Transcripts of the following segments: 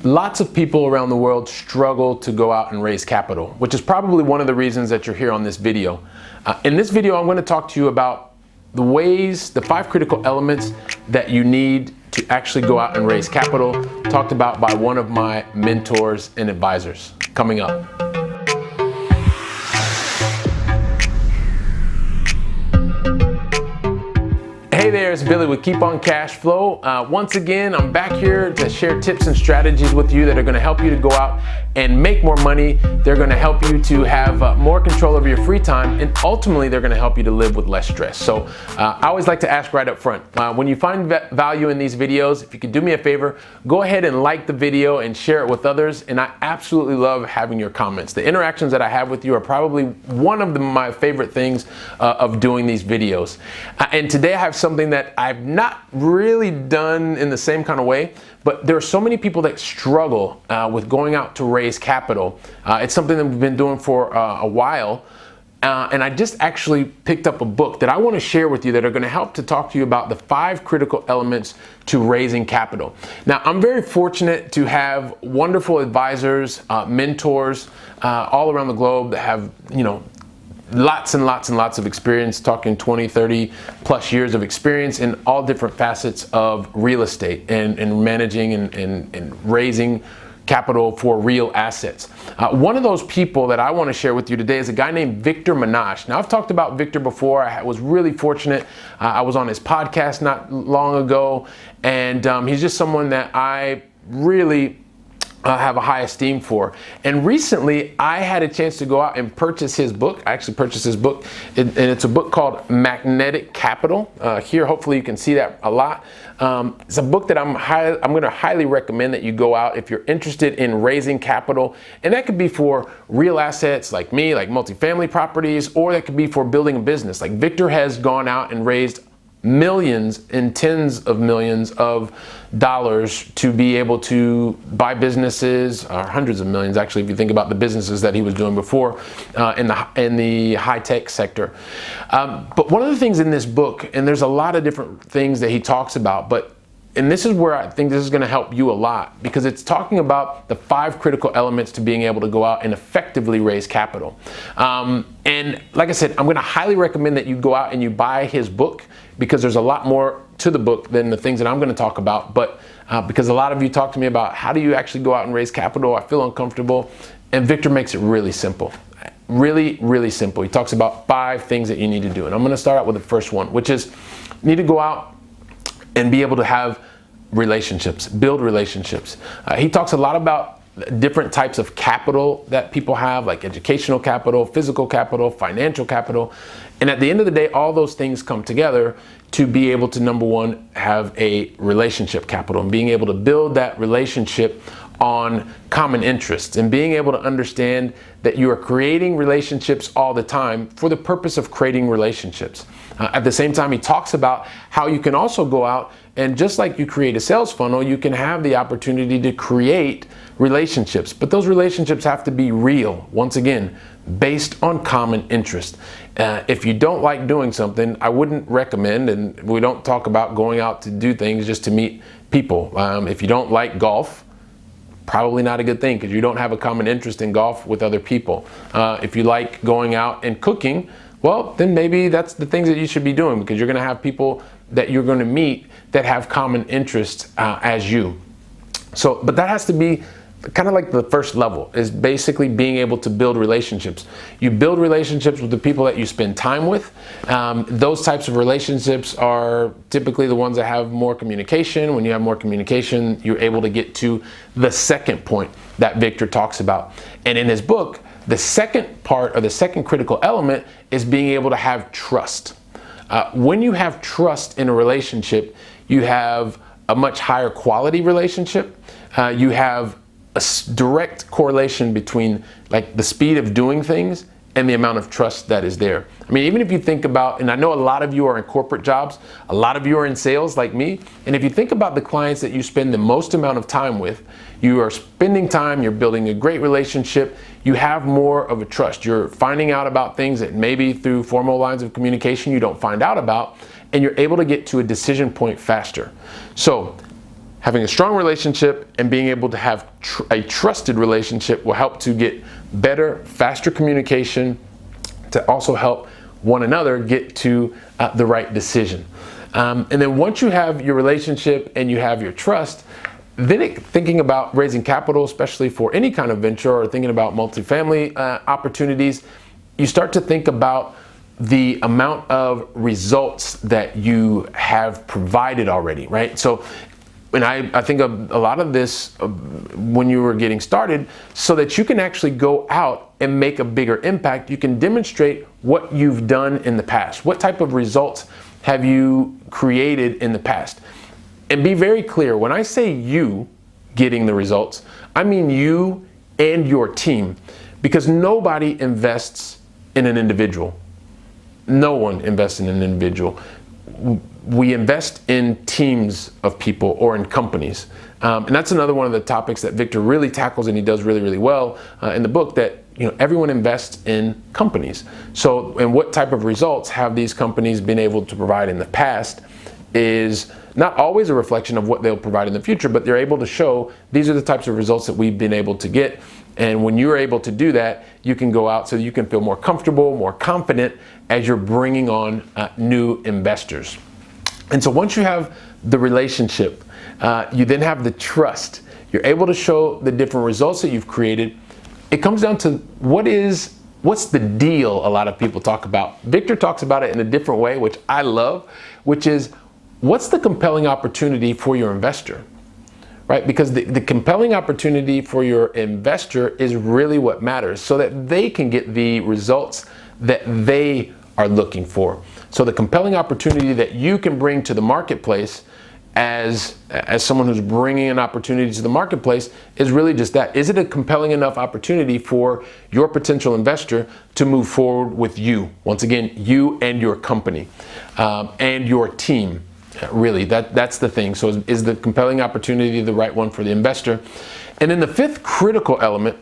Lots of people around the world struggle to go out and raise capital, which is probably one of the reasons that you're here on this video. In this video, I'm going to talk to you about the 5 critical elements that you need to actually go out and raise capital, talked about by one of my mentors and advisors. Coming up. Hey there, it's Billy with Keep on Cash Flow. Once again, I'm back here to share tips and strategies with you that are going to help you to go out and make more money. They're going to help you to have more control over your free time, and ultimately they're going to help you to live with less stress. So I always like to ask right up front, when you find value in these videos, if you could do me a favor, go ahead and like the video and share it with others. And I absolutely love having your comments. The interactions that I have with you are probably one of my favorite things of doing these videos. And today I have something that I've not really done in the same kind of way, but there are so many people that struggle with going out to raise capital. It's something that we've been doing for a while. And I just actually picked up a book that I want to share with you that are going to help to talk to you about the 5 critical elements to raising capital. Now, I'm very fortunate to have wonderful advisors, mentors all around the globe that have, lots and lots and lots of experience, talking 20, 30 plus years of experience in all different facets of real estate and managing and raising capital for real assets. One of those people that I want to share with you today is a guy named Victor Menashe. Now, I've talked about Victor before. I was really fortunate. I was on his podcast not long ago, and he's just someone that I really have a high esteem for. And recently I had a chance to go out and purchase his book. I actually purchased his book, and it's a book called Magnetic Capital. Here, hopefully you can see that a lot. It's a book that I'm going to highly recommend that you go out if you're interested in raising capital. And that could be for real assets like me, like multifamily properties, or that could be for building a business. Like Victor has gone out and raised millions and tens of millions of dollars to be able to buy businesses, or hundreds of millions actually, if you think about the businesses that he was doing before in the high-tech sector. But one of the things in this book, and there's a lot of different things that he talks about, and this is where I think this is going to help you a lot, because it's talking about the 5 critical elements to being able to go out and effectively raise capital. And like I said, I'm going to highly recommend that you go out and you buy his book, because there's a lot more to the book than the things that I'm going to talk about. But because a lot of you talk to me about how do you actually go out and raise capital, I feel uncomfortable. And Victor makes it really simple. Really, really simple. He talks about 5 things that you need to do. And I'm going to start out with the first one, which is you need to go out and be able to have relationships, build relationships. He talks a lot about different types of capital that people have, like educational capital, physical capital, financial capital. And at the end of the day, all those things come together to be able to, number one, have a relationship capital, and being able to build that relationship on common interests, and being able to understand that you are creating relationships all the time for the purpose of creating relationships. At the same time, he talks about how you can also go out and, just like you create a sales funnel, you can have the opportunity to create relationships. But those relationships have to be real, once again, based on common interest. If you don't like doing something, I wouldn't recommend, and we don't talk about going out to do things just to meet people. If you don't like golf, probably not a good thing, because you don't have a common interest in golf with other people. If you like going out and cooking, well, then maybe that's the things that you should be doing, because you're going to have people that you're going to meet that have common interests as you. So, but that has to be kind of like the first level, is basically being able to build relationships. You build relationships with the people that you spend time with. Those types of relationships are typically the ones that have more communication. When you have more communication, you're able to get to the second point that Victor talks about. And in his book, the second part, or the second critical element, is being able to have trust. When you have trust in a relationship, you have a much higher quality relationship. You have a direct correlation between, like, the speed of doing things and the amount of trust that is there. I mean, even if you think about, and I know a lot of you are in corporate jobs, a lot of you are in sales like me, and if you think about the clients that you spend the most amount of time with, you are spending time, you're building a great relationship, you have more of a trust. You're finding out about things that maybe through formal lines of communication you don't find out about, and you're able to get to a decision point faster. So having a strong relationship and being able to have a trusted relationship will help to get better, faster communication to also help one another get to the right decision. And then once you have your relationship and you have your trust, then thinking about raising capital, especially for any kind of venture or thinking about multifamily opportunities, you start to think about the amount of results that you have provided already, right? So, and I think of a lot of this when you were getting started, so that you can actually go out and make a bigger impact. You can demonstrate what you've done in the past. What type of results have you created in the past? And be very clear, when I say you getting the results, I mean you and your team, because nobody invests in an individual. No one invests in an individual. We invest in teams of people or in companies. And that's another one of the topics that Victor really tackles, and he does really, really well in the book, that everyone invests in companies. So, and what type of results have these companies been able to provide in the past is not always a reflection of what they'll provide in the future, but they're able to show these are the types of results that we've been able to get. And when you're able to do that, you can go out so you can feel more comfortable, more confident as you're bringing on new investors. And so once you have the relationship, you then have the trust. You're able to show the different results that you've created. It comes down to what's the deal a lot of people talk about. Victor talks about it in a different way, which I love, which is what's the compelling opportunity for your investor, right? Because the compelling opportunity for your investor is really what matters, so that they can get the results that they are looking for. So the compelling opportunity that you can bring to the marketplace as someone who's bringing an opportunity to the marketplace is really just that. Is it a compelling enough opportunity for your potential investor to move forward with you? Once again, you and your company and your team. Really, that's the thing. So is the compelling opportunity the right one for the investor? And then the fifth critical element,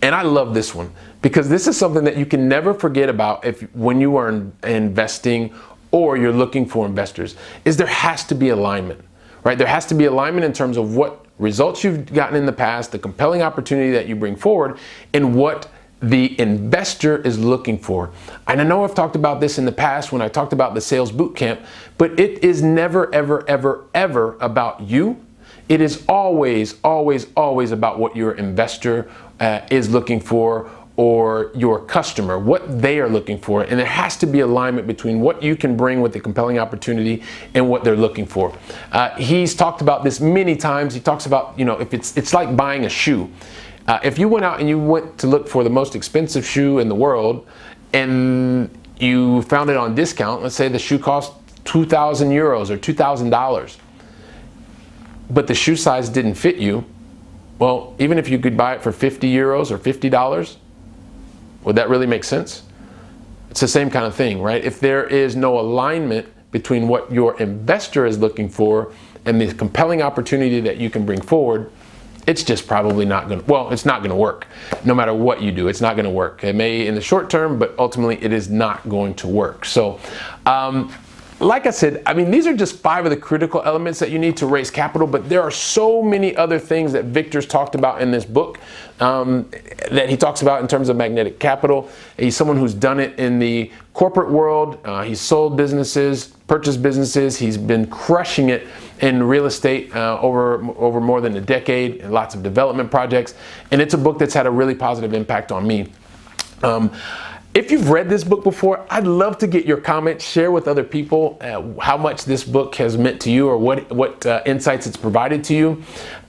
and I love this one, because this is something that you can never forget about when you are investing or you're looking for investors, is there has to be alignment, right? There has to be alignment in terms of what results you've gotten in the past, the compelling opportunity that you bring forward, and what the investor is looking for. And I know I've talked about this in the past when I talked about the sales boot camp, but it is never, ever, ever, ever about you. It is always, always, always about what your investor is looking for, or your customer, what they are looking for. And there has to be alignment between what you can bring with the compelling opportunity and what they're looking for. He's talked about this many times. He talks about, if it's like buying a shoe. If you went out and you went to look for the most expensive shoe in the world and you found it on discount, let's say the shoe cost 2,000 euros or $2,000, but the shoe size didn't fit you, well, even if you could buy it for 50 euros or $50, would that really make sense? It's the same kind of thing, right? If there is no alignment between what your investor is looking for and the compelling opportunity that you can bring forward, it's just probably not going to, it's not going to work. No matter what you do, it's not going to work. It may in the short term, but ultimately it is not going to work. So, like I said, these are just 5 of the critical elements that you need to raise capital, but there are so many other things that Victor's talked about in this book that he talks about in terms of magnetic capital. He's someone who's done it in the corporate world. He's sold businesses, purchased businesses. He's been crushing it in real estate over more than a decade, and lots of development projects. And it's a book that's had a really positive impact on me. If you've read this book before, I'd love to get your comments, share with other people how much this book has meant to you, or what insights it's provided to you.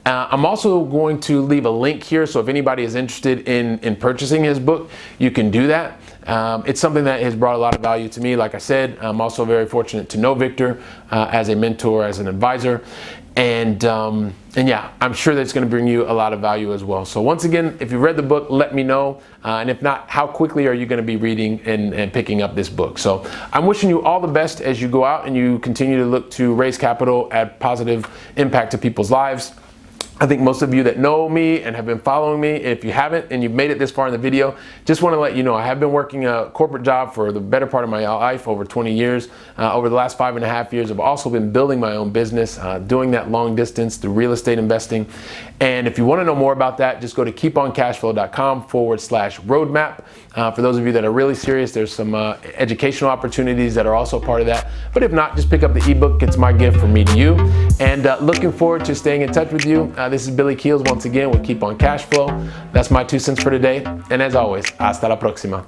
I'm also going to leave a link here, so if anybody is interested in purchasing his book, you can do that. It's something that has brought a lot of value to me. Like I said, I'm also very fortunate to know Victor as a mentor, as an advisor. And yeah, I'm sure that's going to bring you a lot of value as well. So once again, if you read the book, let me know. And if not, how quickly are you going to be reading and picking up this book? So I'm wishing you all the best as you go out and you continue to look to raise capital, add positive impact to people's lives. I think most of you that know me and have been following me, if you haven't and you've made it this far in the video, just want to let you know I have been working a corporate job for the better part of my life, over 20 years. Over the last 5.5 years, I've also been building my own business, doing that long distance through real estate investing. And if you want to know more about that, just go to keeponcashflow.com/roadmap. For those of you that are really serious, there's some educational opportunities that are also part of that. But if not, just pick up the ebook. It's my gift from me to you. And looking forward to staying in touch with you. This is Billy Keels once again with Keep on Cash Flow. That's my 2 cents for today. And as always, hasta la próxima.